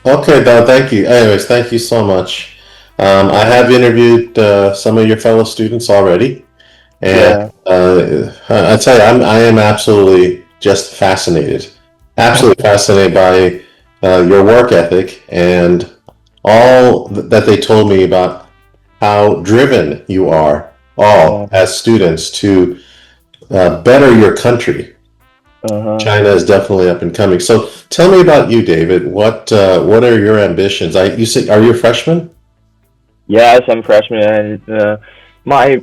Okay, Don, thank you. Anyways, thank you so much. I have interviewed some of your fellow students already, and Yeah. I tell you, I am absolutely just fascinated, absolutely fascinated by your work ethic and all that they told me about how driven you are, all Yeah. as students, to better your country. Uh-huh. China is definitely up and coming. So tell me about you, David. What are your ambitions? You say, are you a freshman? Yes, I'm freshman, and my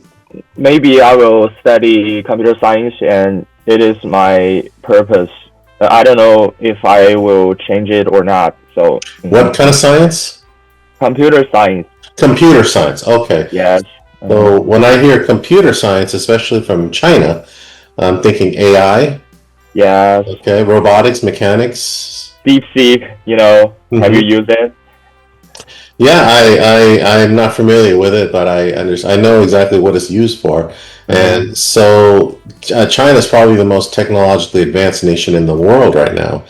maybe I will study computer science, and it is my purpose. I don't know if I will change it or not. So, What kind of science? computer science. Computer science. Okay. Yes. Uh-huh. So when I hear computer science, especially from China, I'm thinking AI. Yes. Okay, robotics, mechanics. DeepSeek. Have you Hmm. used it? Yeah, I'm not familiar with it, but I understand. I know exactly what it's used for. Uh-huh. And so China is probably the most technologically advanced nation in the world right now.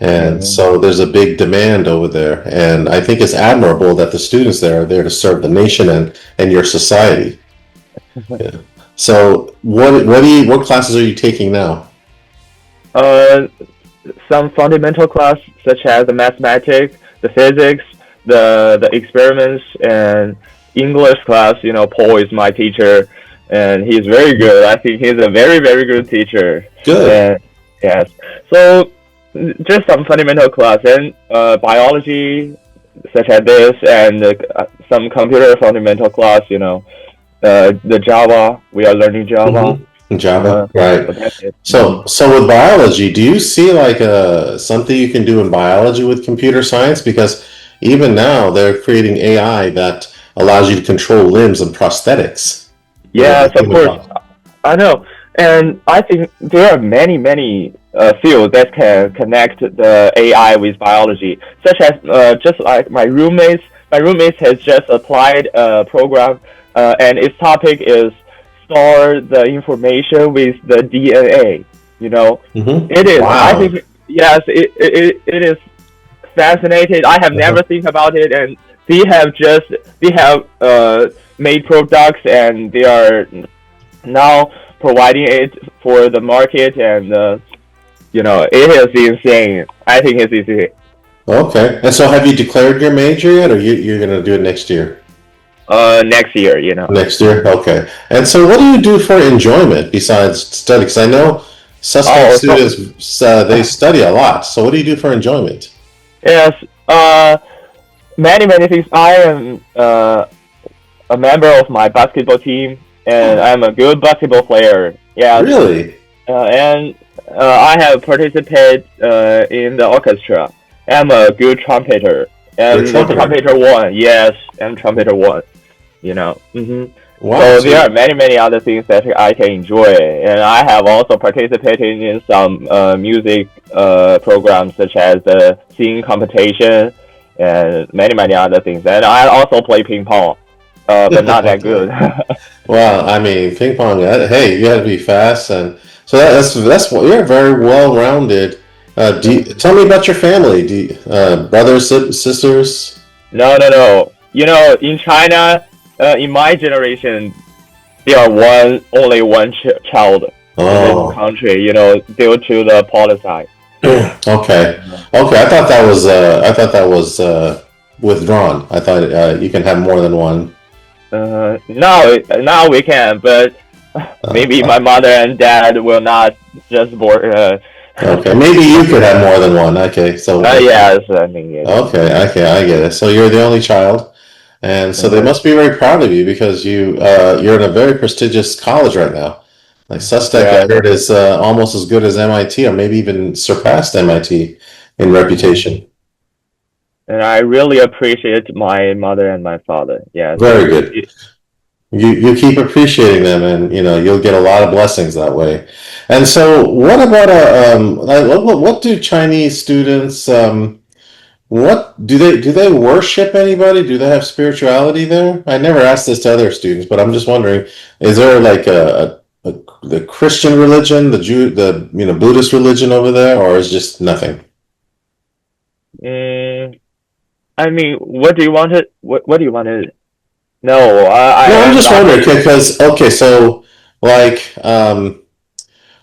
And Uh-huh. so there's a big demand over there. And I think it's admirable that the students there are there to serve the nation and your society. Yeah. So what classes are you taking now? Uh, some fundamental class such as the mathematics, the physics, the experiments, and English class. Paul is my teacher, and he's very good. I think he's a very very good teacher. Good. And yes, so just some fundamental class and biology such as this, and some computer fundamental class. The Java, we are learning Java. Java, right. So that's it. So with biology, do you see like something you can do in biology with computer science? Because even now they're creating AI that allows you to control limbs and prosthetics. Yes, The of human course. body. I know, and I think there are many, many fields that can connect the AI with biology, such as just like my roommates. My roommates has just applied a program, and its topic is store the information with the DNA. It is. I Wow. think yes, it is fascinated. I have Uh-huh. never think about it, and they have made products, and they are now providing it for the market, and it is insane. I think it's insane. Okay. And so have you declared your major yet, or you're going to do it next year? Next year, Next year? Okay. And so what do you do for enjoyment besides study? Because I know suspect Oh, so students, they study a lot. So what do you do for enjoyment? yes, many many things. I am a member of my basketball team, and I'm a good basketball player. Yes, Really? and I have participated in the orchestra. I'm a good trumpeter. You're a I'm the trumpeter. trumpeter one. Yes, I'm trumpeter one. Wow. So So there are many many other things that I can enjoy, and I have also participated in some music programs such as the singing competition and many many other things. And I also play ping pong, but not that good. okay. Well, I mean, ping pong. Hey, you got to be fast, and so that's what you're very well rounded. Tell me about your family. Brothers, sisters? No, no, no. In China, in my generation, there are only one child in this Oh, country. Due to the policy. okay, okay. I thought that was withdrawn. I thought you can have more than one. Now we can, but maybe Uh, my mother and dad will not just board. okay, maybe you could have more than one. Okay, so Yes, I mean yes. okay, I get it. So you're the only child. And so they Uh, must be very proud of you because you're in a very prestigious college right now. Like Sustec, I yes. heard is almost as good as MIT, or maybe even surpassed MIT in reputation. And I really appreciate my mother and my father. Yes. Very good. You keep appreciating them, and you'll get a lot of blessings that way. And so, what about like, what do Chinese students what do they worship anybody? Do they have spirituality there? I never asked this to other students, but I'm just wondering, is there like the Christian religion, the Jew, the Buddhist religion over there, or is just nothing? Mm, I mean, what do you want to what do you want to know? I No, I'm am just not wondering really. because okay, so like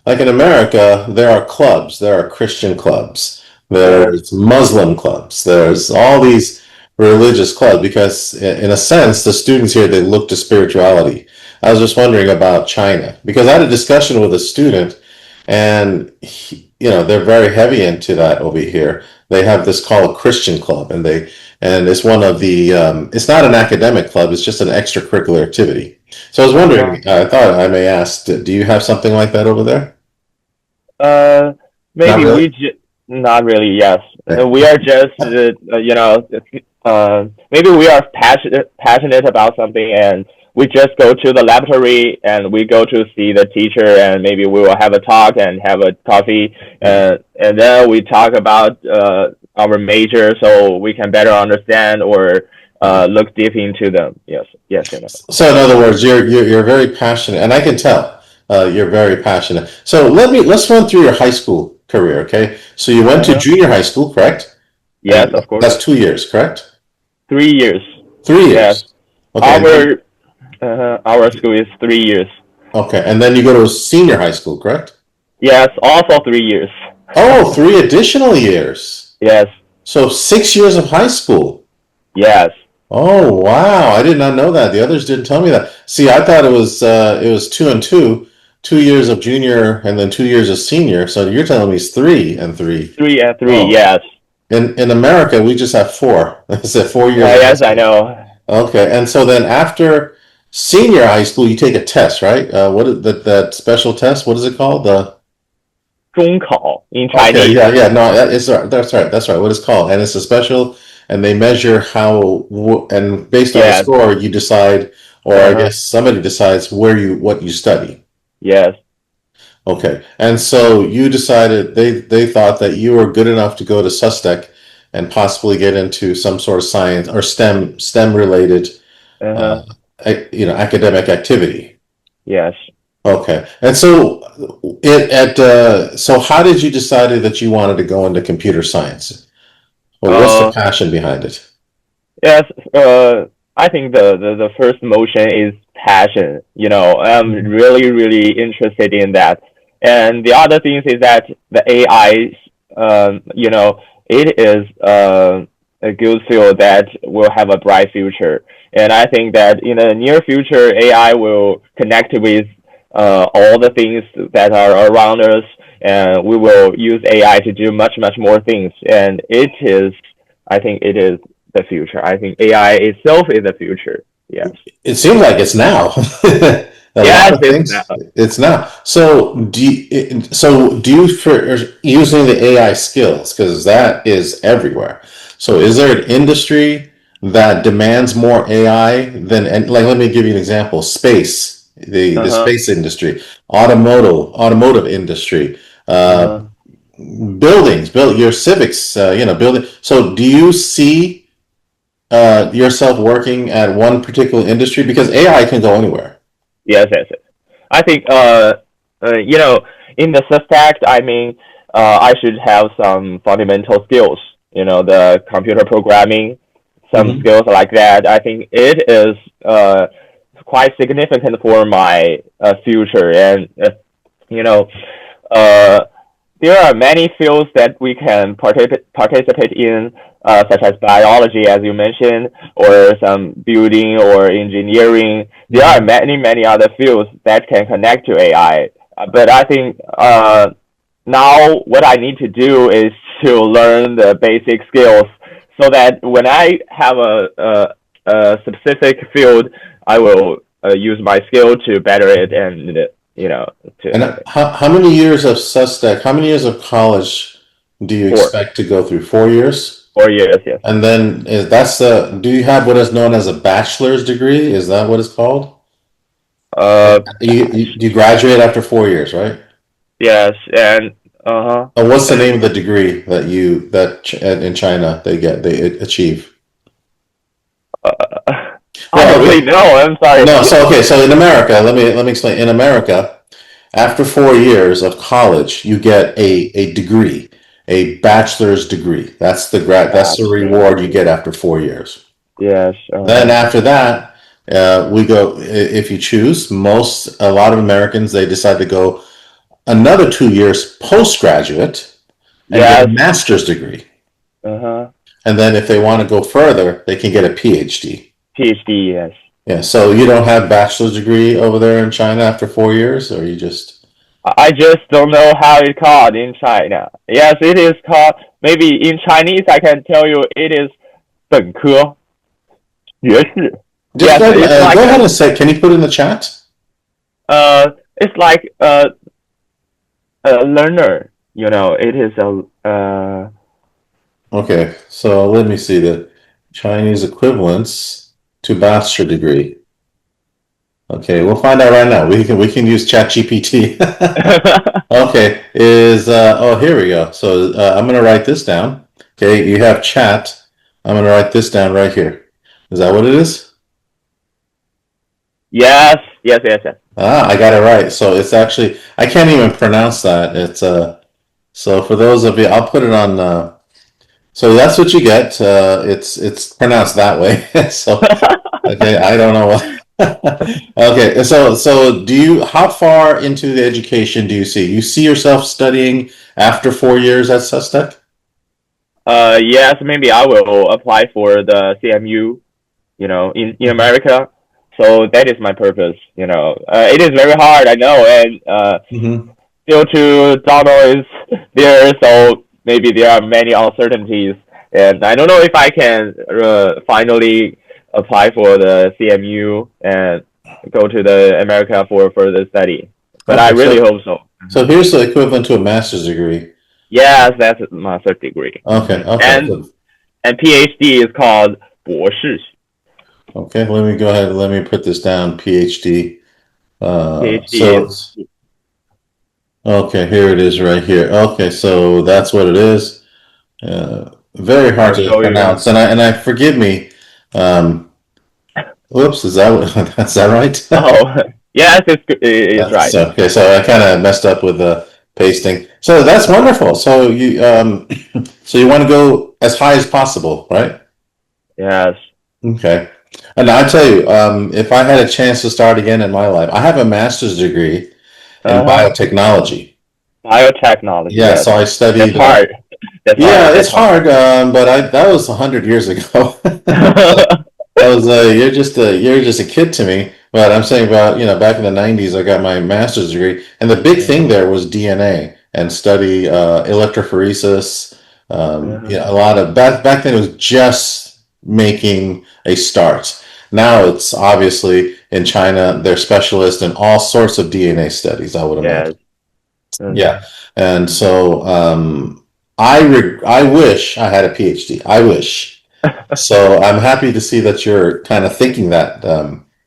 like in America, there are clubs, there are Christian clubs, Yes. there's Muslim clubs, there's all these religious clubs because in a sense, the students here they look to spirituality. I was just wondering about China because I had a discussion with a student and they're very heavy into that over here. They have this called a Christian club and it's one of the it's not an academic club, it's just an extracurricular activity. So I was Uh-huh. wondering, I thought I may ask, do you have something like that over there? Uh, Not maybe really. not really. Yes, Okay. we are just maybe we are passionate about something, and we just go to the laboratory and we go to see the teacher, and maybe we will have a talk and have a coffee, Mhm. and then we talk about our major so we can better understand or look deep into them. Yes, yes, you know. So in other words, you're very passionate, and I can tell you're very passionate. So let's run through your high school career, okay? So you went to Uh-huh. junior high school, correct? Yes, And of course. that's 2 years, correct? 3 years. 3 years. Yes, Okay, and then our our school is 3 years. okay, and then you go to senior high school, correct? Yes, also 3 years. Oh, three additional years. Yes, So 6 years of high school. yes. Oh wow, I did not know that. The others didn't tell me that. See, I thought it was two and two, 2 years of junior and then 2 years of senior. So you're telling me it's three and three. 3 and 3. Oh, Yes. in America we just have four. It's at 4 years of high Yes, I school. know. Okay, and so then after senior high school you take a test, right? What is that special test? What is it called? The 中考 in Okay, Chinese. yeah, yeah, no, that's right, that's right. What it's called, and it's a special, and they measure and based on the Yes. score, you decide, or I Uh-huh. guess somebody decides what you study. Yes. Okay, and so you decided they thought that you were good enough to go to SUSTEC and possibly get into some sort of science or STEM related, uh, Uh-huh. academic activity. Yes. Okay, and so so how did you decide that you wanted to go into computer science? Well, what's the Uh, passion behind it? yes. I think the first motion is passion. You know, I'm really, really interested in that. And the other thing is that the AI, it is a good field that will have a bright future. And I think that in the near future, AI will connect with all the things that are around us, and we will use AI to do much, much more things. And I think it is the future. I think AI itself is the future. Yes. It seems like it's now. A lot Yes, of it's now. things, it's now. So do you for using the AI skills because that is everywhere. So is there an industry that demands more AI than and like let me give you an example. Space, the Uh-huh. space industry, automotive industry, uh, Uh-huh. build your civics, building. So do you see yourself working at one particular industry because AI can go anywhere. Yes, yes, yes. I think you know, in the subtext, I mean, I should have some fundamental skills. You know, the computer programming, some Hmm. skills like that. I think it is quite significant for my future, and you know, uh, there are many fields that we can participate in, such as biology, as you mentioned, or some building or engineering. There are Hmm. many, many other fields that can connect to AI. But I think now what I need to do is to learn the basic skills so that when I have a specific field, I will use my skill to better it and And to how many years of SUSTEC, how many years of college do you for expect to go through? 4 years? 4 years. Yes. And then do you have what is known as a bachelor's degree? Is that what it's called? Uh, You graduate after 4 years, right? yes, and uh-huh. And what's the And name of the degree in China they achieve? honestly, Well, no. I'm sorry. no, so okay, so in America, let me explain. In America, after 4 years of college, you get a degree, a bachelor's degree. That's the grad. That's the Bachelor reward you degree. get after 4 years. Yes. Then after that, we go. If you choose, a lot of Americans they decide to go another 2 years postgraduate and get a Yes. master's degree. Uh-huh. And then if they want to go further, they can get a PhD. PhD. Yes. Yeah. So you don't have bachelor's degree over there in China after 4 years, or you just I just don't know how it's called in China. Yes, it is called. Maybe in Chinese, I can tell you it is 本科学士. just Yes, it's like go ahead and say. Can you put in the chat? it's like a learner. You know, it is a Okay. So let me see the Chinese equivalents to bachelor degree. Okay, we'll find out right now. We can use ChatGPT. Okay, oh, here we go. So I'm gonna write this down. Okay, you have chat. I'm gonna write this down right here. Is that what it is? yes, yes, yes, yes. Ah, I got it right. So it's actually I can't even pronounce that. It's so for those of you, I'll put it on. So that's what you get. It's pronounced that way. So okay, I don't know what. Okay, so do you? How far into the education do you see? You see yourself studying after 4 years at Sustec? Yes, maybe I will apply for the CMU. You know, in America. So that is my purpose. You know, it is very hard. I know, and Mm-hmm. still to Donald is there, so maybe there are many uncertainties, and I don't know if I can finally apply for the CMU and go to the America for further study. But I Okay, really so hope so. so here's the equivalent to a master's degree. Yes, that's a master's degree, Okay, okay, and so PhD is called 博士. okay. Let me go ahead. Let me put this down. PhD. PhD So is okay, here it is right here. Okay, so that's what it is. Very hard I'll to show you. pronounce, and I forgive me. Um, Whoops, is that that's that right? Oh, yes, it's right. So okay, so I kind of messed up with the pasting. So that's wonderful. So so you want to go as high as possible, right? Yes. Okay. And I tell you, if I had a chance to start again in my life, I have a master's degree in Uh-huh. biotechnology. Biotechnology, Yeah, yes. so I That's studied. hard. That's Yeah, hard. it's That's hard. hard, but that was 100 years ago. I was you're just a kid to me. But I'm saying about back in the '90s, I got my master's degree, and the big thing uh-huh. there was DNA and study electrophoresis. Uh-huh. A lot of back then it was just making a start. Now it's obviously in China they're specialists in all sorts of DNA studies. I would Yes. imagine. Uh-huh. Yeah, and so I wish I had a PhD. I wish. So I'm happy to see that you're kind of thinking that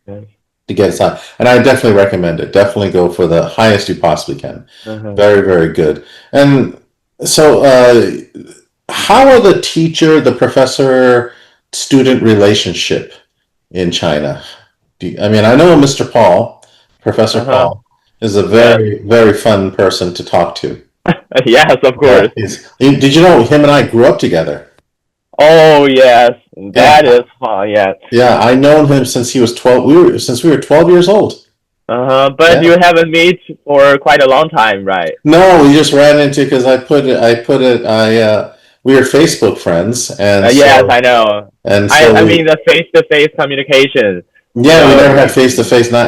Yes. to get aside. And I definitely recommend it. Definitely go for the highest you possibly can. Uh-huh. Very, very good. And so, how are the teacher, the professor, student relationship in China? I mean, I know Mr. Paul, Professor Uh-huh. Paul, is a Yes. very, very fun person to talk to. Yes, of Yeah, course. did you know him and I grew up together? Oh, yes. That Yeah, is fun, yes. yeah, I known him since he was 12. We were 12 years old. Uh-huh. But Yeah. you haven't met for quite a long time, right? No, we just ran into because we were Facebook friends, and Yes, so I know. and I so I we mean the face-to-face communication, you yeah, we know. never had face to face, not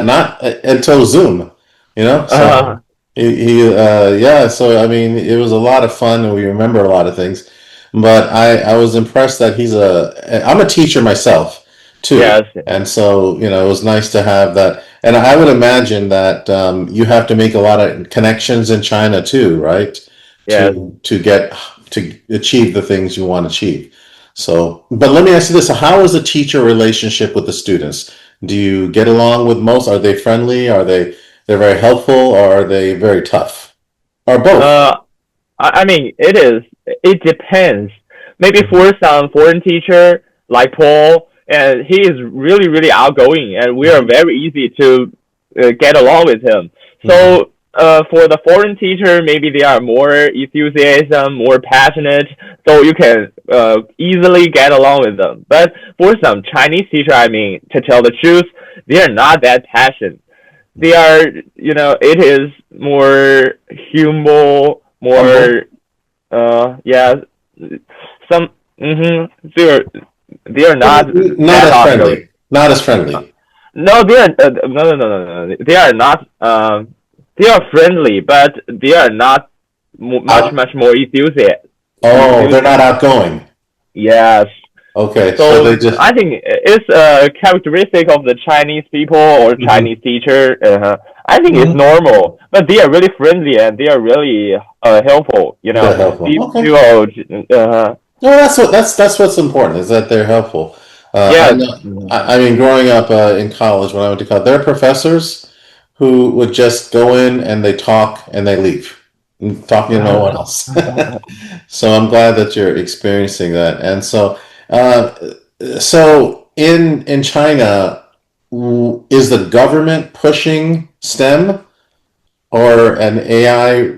until Zoom, Uh, So yeah, so I mean, it was a lot of fun, and we remember a lot of things. But I was impressed that I'm a teacher myself too, yes, and so it was nice to have that. And I would imagine that you have to make a lot of connections in China too, right? yes. To achieve the things you want to achieve. So, but let me ask you this: how is the teacher relationship with the students? Do you get along with most? Are they friendly? They're very helpful, or are they very tough? Or both? Uh, I mean, it depends. Maybe for some foreign teacher like Paul, and he is really, really outgoing, and we are Mhm. very easy to get along with him. Mhm. So for the foreign teacher, maybe they are more enthusiasm, more passionate, so you can easily get along with them. But for some Chinese teacher, I mean, to tell the truth, they are not that passionate. They are, it is more humble, Humble, more, yeah, some, they are not not that as outgoing. friendly, not as friendly. No, they are no. They are not. They are friendly, but they are not Out, much more enthusiastic. oh, they're not Enthusiastic. outgoing. Yes. Okay, so So they just. I think it's a characteristic of the Chinese people or Mhm, Chinese teacher. I think it's mhm. normal, but they are really friendly and they are really helpful. They're helpful. Okay. People. Well, that's what's important is that they're helpful. I Yes. know. I mean, growing up in college, when I went to college, there are professors who would just go in and they talk and they leave, talking to no one else. So I'm glad that you're experiencing that. And so in China, is the government pushing STEM or an AI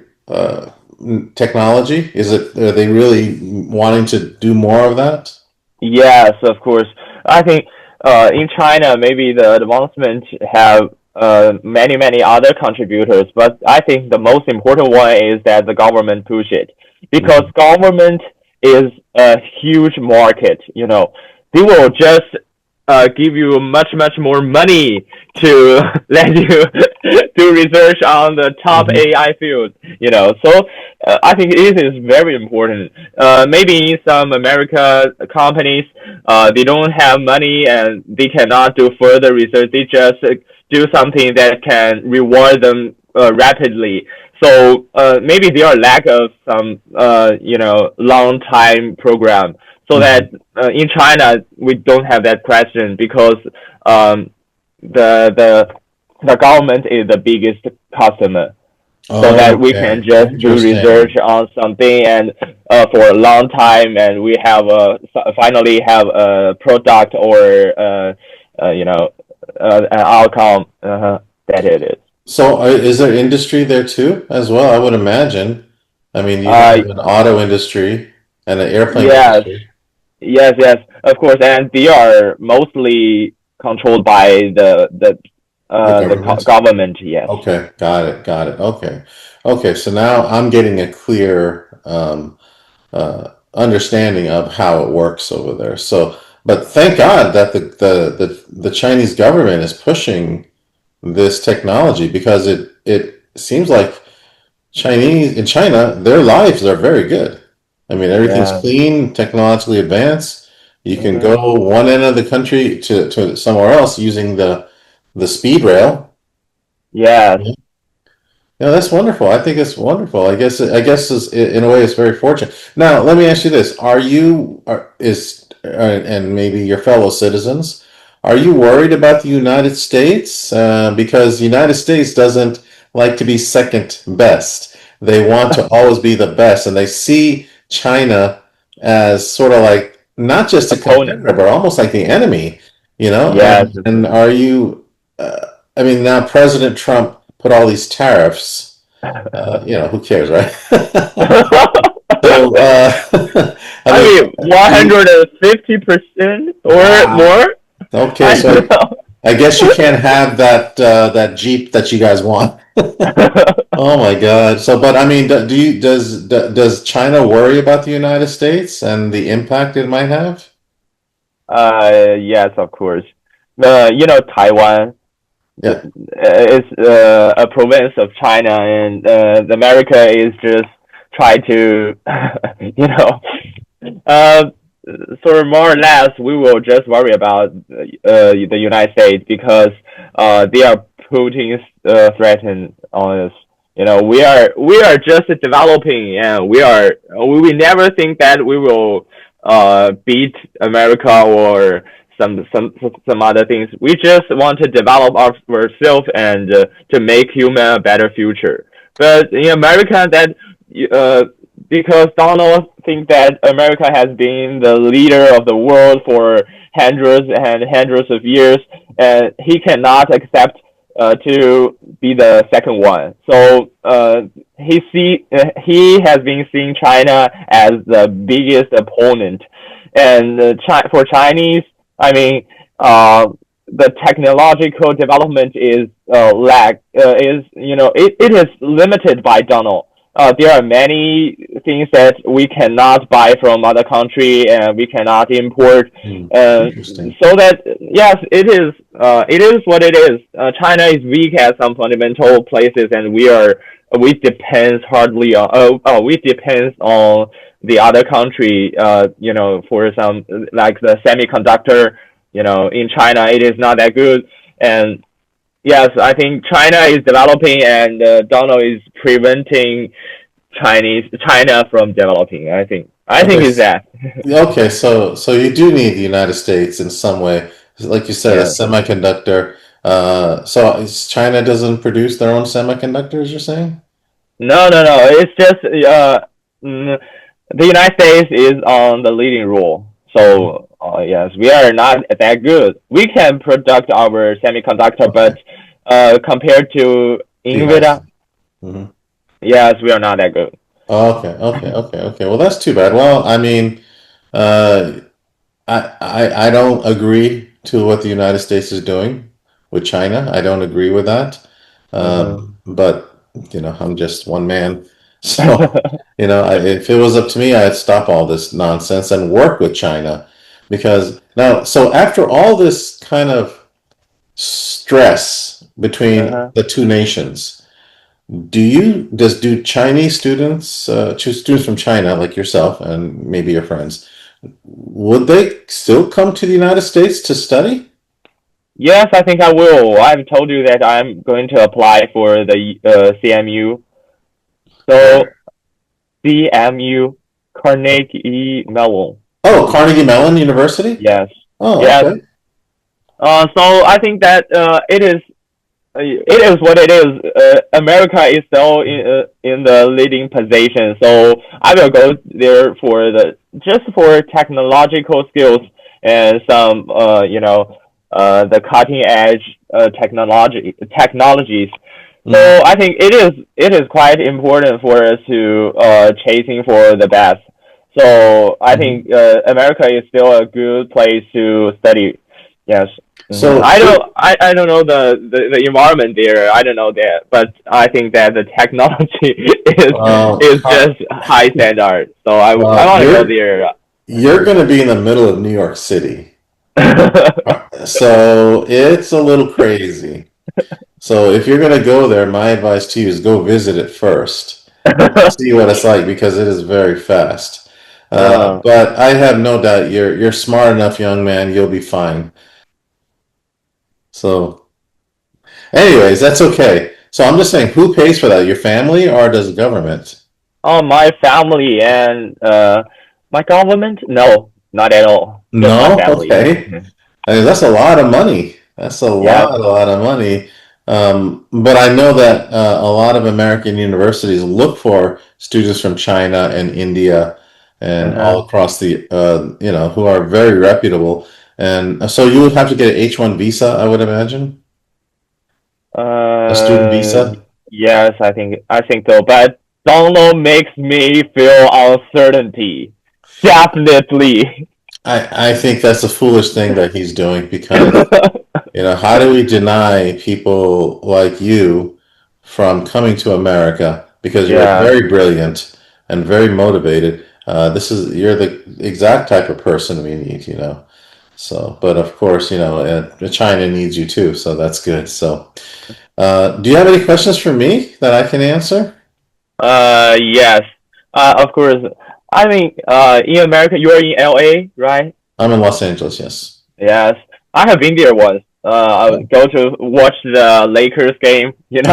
technology? Are they really wanting to do more of that? Yes, of course. I think in China, maybe the advancement have many other contributors, but I think the most important one is that the government push it because Mhm. government is a huge market. They will just give you much more money to let you do research on the top Mhm. AI field. So I think it is very important. Maybe in some America companies, they don't have money and they cannot do further research. They just do something that can reward them rapidly. So maybe there are lack of some long time program. So that Mhm. in China we don't have that question because um, the the the government is the biggest customer so that we can Okay, just do research interesting. on something and for a long time and we have finally have a product or an outcome that it is. So, is there industry there too, as well? I would imagine. I mean, you Uh, have an auto industry and an airplane yes, industry. yes, of course, and they are mostly controlled by The the government. government. Yes. Okay, got it. Okay, okay. So now I'm getting a clear understanding of how it works over there. So, but thank God that the Chinese government is pushing this technology because it seems like Chinese in China, their lives are very good. I mean, everything's Yeah. clean, technologically advanced. You can Hmm. go one end of the country to somewhere else using the speed rail. Yes. Yeah, that's wonderful. I think it's wonderful. I guess in a way it's very fortunate. Now, let me ask you this: and maybe your fellow citizens, are you worried about the United States? Because the United States doesn't like to be second best. They want to always be the best, and they see China as sort of like not just a Opponent. competitor, but almost like the enemy. Yes. And are you? I mean, now President Trump put all these tariffs. Who cares, right? So, I I mean, mean, do you? 150% or Wow. more. Okay, I so don't I guess you can't have that Jeep that you guys want. know. Oh my God. So, but I mean, does China worry about the United States and the impact it might have? Yes, of course. Taiwan Yeah. is a province of China, and America is just try to, you know, uh, sort of more or less, we will just worry about the United States because they are putting threaten on us. We are just developing, and we never think that we will beat America or some other things. We just want to develop ourselves and to make human a better future. But in America, that uh, because Donald thinks that America has been the leader of the world for hundreds and hundreds of years, and he cannot accept to be the second one. So he has been seeing China as the biggest opponent, and for Chinese, I mean, the technological development is is it is limited by Donald. There are many things that we cannot buy from other country and we cannot import. Hmm. Uh, Interesting. so that yes, it is what it is. China is weak at some fundamental places, and we depends hardly on we depends on the other country. For some like the semiconductor. In China, it is not that good, and yes, I think China is developing, and Donald is preventing China from developing. I think Okay. is that. Okay, so you do need the United States in some way. Like you said, a Yeah. semiconductor. China doesn't produce their own semiconductors, you're saying? No, no, no. It's just mm, the United States is on the leading role. Mhm. So yes, we are not that good. We can produce our semiconductor, Okay. but compared to The United Nvidia, States. Hmm. yes, we are not that good. Okay. Well, that's too bad. Well, I mean, uh, I don't agree to what the United States is doing with China. I don't agree with that. Uh-huh. But I'm just one man. So, if it was up to me, I'd stop all this nonsense and work with China. Because now, so after all this kind of stress between Uh-huh. the two nations, do Chinese students, choose students from China like yourself and maybe your friends, would they still come to the United States to study? Yes, I think I will. I've told you that I'm going to apply for the CMU. So Where? CMU, Carnegie Mellon. Oh, Carnegie Mellon University? Yes, Oh, yes. okay. So I think that it is what it is. America is still in the leading position, so I will go there for just for technological skills and some the cutting edge technologies. Mm, So I think it is quite important for us to chasing for the best. So I think mhm. America is still a good place to study. Yes. So, I don't know the environment there. I don't know that, but I think that the technology uh, is Car- just high standard. So I well, want to go you're there. you're going to be in the middle of New York City, so it's a little crazy. So, if you're going to go there, my advice to you is go visit it first and see what it's like because it is very fast. uh, But I have no doubt you're smart enough, young man. You'll be fine. So, anyways, that's okay. So I'm just saying, who pays for that? Your family or does the government? my family and my government? No, not at all. Just my No? family. Okay. I mean, that's a lot of money. That's Yes. a lot of money. But I know that a lot of American universities look for students from China and India and all Uh-huh. across who are very reputable. And so you would have to get an H-1 visa, I would imagine, a student Uh, visa. yes, I think so. But Donald makes me feel uncertainty. Definitely. I think that's a foolish thing that he's doing because how do we deny people like you from coming to America because you're Yeah. very brilliant and very motivated? You're the exact type of person we need. So, but of course, China needs you too, so that's good. So, do you have any questions for me that I can answer? Yes. Of course. I mean, in America, you're in LA, right? I'm in Los Angeles, yes. Yes. I have been there once. I would go to watch the Lakers game, with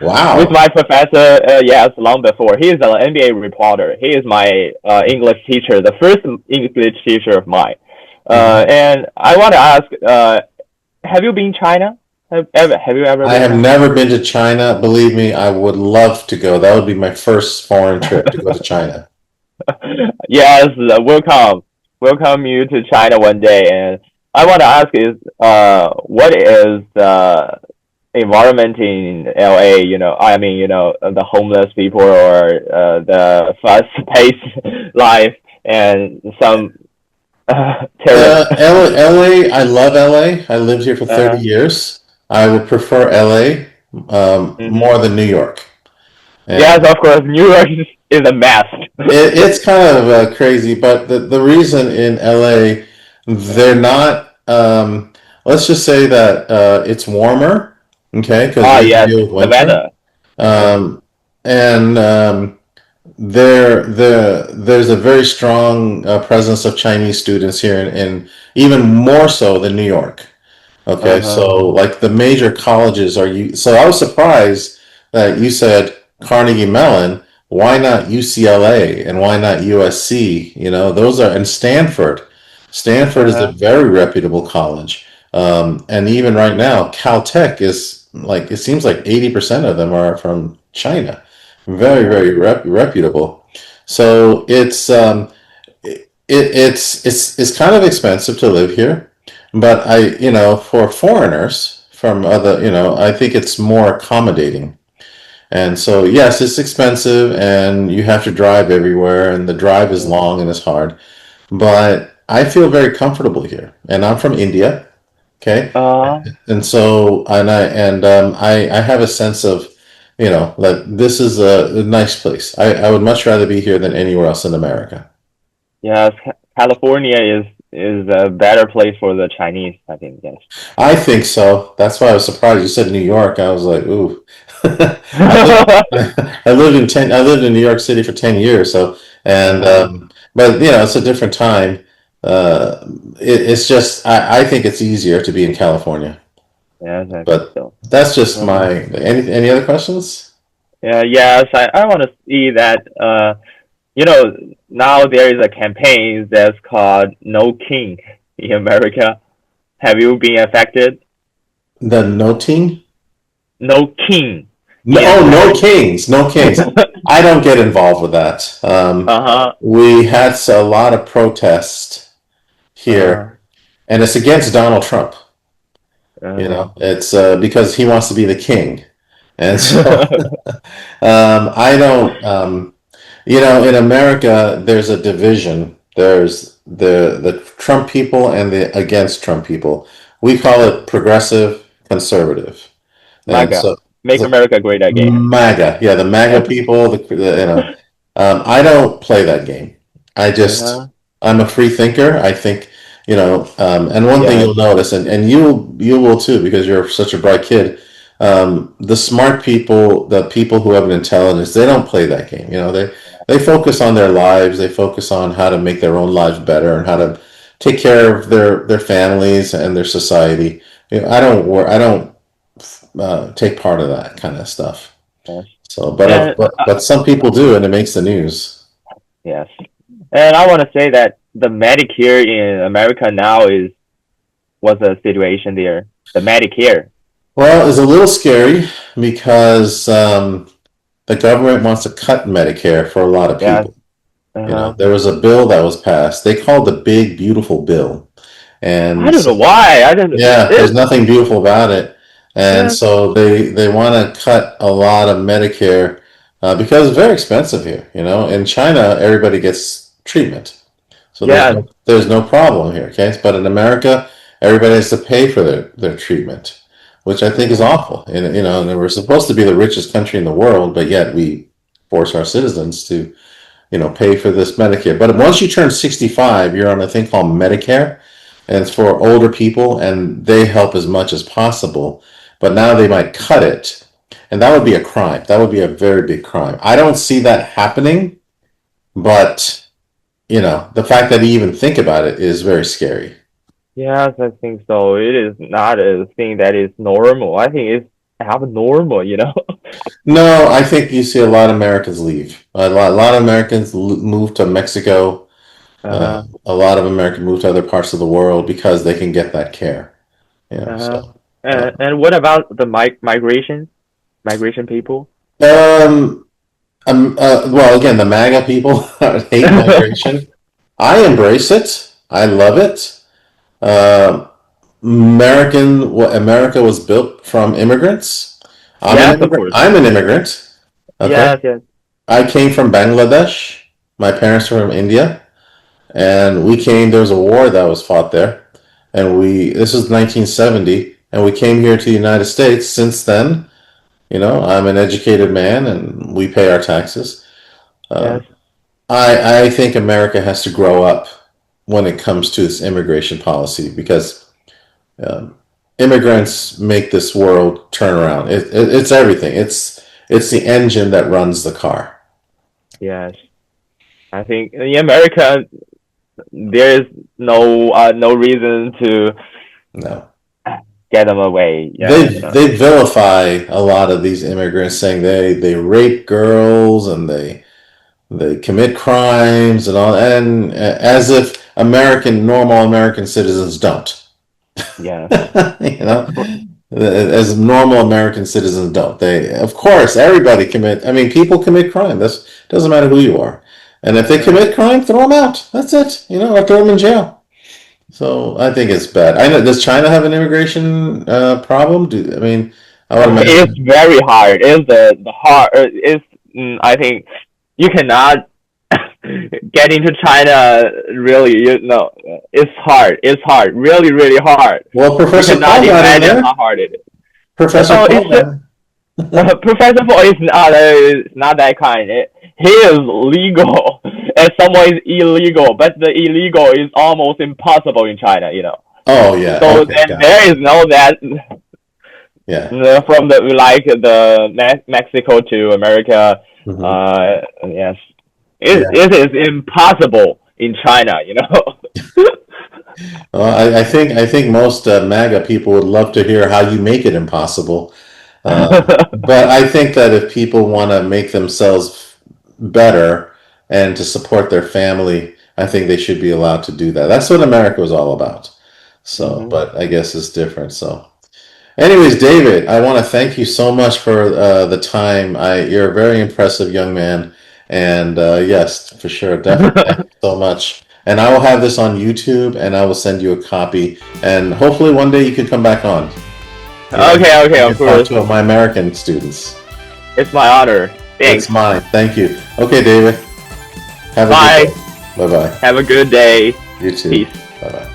Wow. my professor. Yes, long before. He is an NBA reporter. He is my English teacher, the first English teacher of mine. Mhm. And I want to ask, have you been China? Have you ever I been have China? never been to China. Believe me, I would love to go. That would be my first foreign trip to go to China. Yes, welcome you to China one day. And I want to ask is, what is environment in LA, I mean, the homeless people or the fast-paced life and some terrorists. LA, I love LA. I lived here for 30 Uh-huh. years. I would prefer LA Hmm. more than New York. Yes, And of course, New York is a mess. it's kind of crazy, but the reason in LA, they're not, let's just say that it's warmer, okay, because Ah, you have to yes, deal with the winter. weather. Uh-huh. Um, and there's a very strong presence of Chinese students here, and even more so than New York. Okay, Uh-huh. so like the major colleges are you? So I was surprised that you said Carnegie Mellon. Why not UCLA and why not USC? You know, those are and Stanford. Stanford is a Uh-huh. very reputable college, and even right now, Caltech is like it seems like 80% of them are from China. Very, Uh-huh. very reputable. So it's kind of expensive to live here, but for foreigners from other, I think it's more accommodating. And so, yes, it's expensive and you have to drive everywhere and the drive is long and it's hard, but I feel very comfortable here. And I'm from India, okay? Uh-huh. And so, I have a sense of, that this is a nice place. I would much rather be here than anywhere else in America. Yes, California is a better place for the Chinese, I think, yes. I think so. That's why I was surprised. You said New York. I was like, ooh. I lived, I lived in New York City for 10 years. So, and Uh-huh. but it's a different time. It's just I think it's easier to be in California. Yes, I think But so. that's just Uh-huh. my any other questions? Yeah, yes, I want to see that. You know, now there is a campaign that's called "No King" in America. Have you been affected? The noting? No King No, in oh, no America. kings, no kings. I don't get involved with that. Uh-huh. We had a lot of protest Uh-huh. here, and it's against Donald Trump. Uh-huh. It's because he wants to be the king, and so I don't. In America, there's a division. There's the Trump people and the against Trump people. We call it progressive conservative, and MAGA. so Make the America Great Again. MAGA, yeah, the MAGA people. I don't play that game. I just Uh-huh. I'm a free thinker. I think and one thing Yes. you'll notice, and you will too, because you're such a bright kid. The smart people, the people who have an intelligence, they don't play that game. They focus on their lives. They focus on how to make their own lives better and how to take care of their families and their society. I don't take part of that kind of stuff. Yes. So, And but some people do, and it makes the news. yes. And I want to say that the Medicare in America now is what's the situation there? The Medicare. Well, it's a little scary because the government wants to cut Medicare for a lot of Yes. people. Uh-huh. There was a bill that was passed. They called the Big Beautiful Bill, I and don't know so, why. I don't know. yeah, there's It, nothing beautiful about it. And yes. so they want to cut a lot of Medicare because it's very expensive here. In China, everybody gets treatment. So Yes. there's no problem here, okay? But in America, everybody has to pay for their treatment, which I think is Uh-huh. awful. And we're supposed to be the richest country in the world, but yet we force our citizens to, pay for this Medicare. But once you turn 65, you're on a thing called Medicare, and it's for older people, and they help as much as possible. But now they might cut it, and that would be a crime. That would be a very big crime. I don't see that happening, but the fact that you even think about it is very scary. Yes, I think so. It is not a thing that is normal. I think it's abnormal. No, I think you see a lot of Americans leave. A lot of Americans move to Mexico. Uh-huh. A lot of Americans move to other parts of the world because they can get that care. Uh-huh. So. And what about the migration people? Um, well, again, the MAGA people hate migration. I embrace it. I love it. Um America was built from immigrants. I'm an Yes, of immigrant. course. I'm an immigrant. Okay. Yes, yes, I came from Bangladesh. My parents were from India, and we came. There was a war that was fought there, and this was 1970, and we came here to the United States. Since then, I'm an educated man, and we pay our taxes. yes. Um, I think America has to grow up when it comes to this immigration policy because um, immigrants make this world turn around. It's everything. It's the engine that runs the car. Yes. I think in America there is no reason to No, get them away. they Yeah, you know. they vilify a lot of these immigrants, saying they rape girls and they commit crimes and all, and as if normal American citizens don't. Yes. you know, as normal American citizens don't. They, of course, everybody commit. I mean, people commit crime. This doesn't matter who you are, and if they Yeah. commit crime, throw them out. That's it. Or throw them in jail. So I think it's bad. I know. Does China have an immigration problem? I mean, I would It's imagine. very hard. It's the hard. It's I think you cannot get into China. Really, it's hard. It's hard. Really, really hard. Well, You Professor cannot Paul got in imagine how there. hard it is. Professor No, Paul got. Professor Paul is not that kind. He is legal, and someone is illegal, but the illegal is almost impossible in China. Oh yeah. So Okay, then got it. there is no that Yeah. from the Mexico to America. Hmm. Yes, Yeah. it is impossible in China. Well, I think most MAGA people would love to hear how you make it impossible. But I think that if people want to make themselves better and to support their family, I think they should be allowed to do that. That's what America was all about. So, Hmm. but I guess it's different. So, anyways, David, I want to thank you so much for the time. You're a very impressive young man, and yes, for sure, definitely thank you so much. And I will have this on YouTube, and I will send you a copy. And hopefully, one day you can come back on. Okay, okay, You of can talk course. to my American students. It's my honor. It's Thanks. mine. Thank you. Okay, David. Have a good Bye. day. Bye bye. Have a good day. You too. Peace. Bye bye.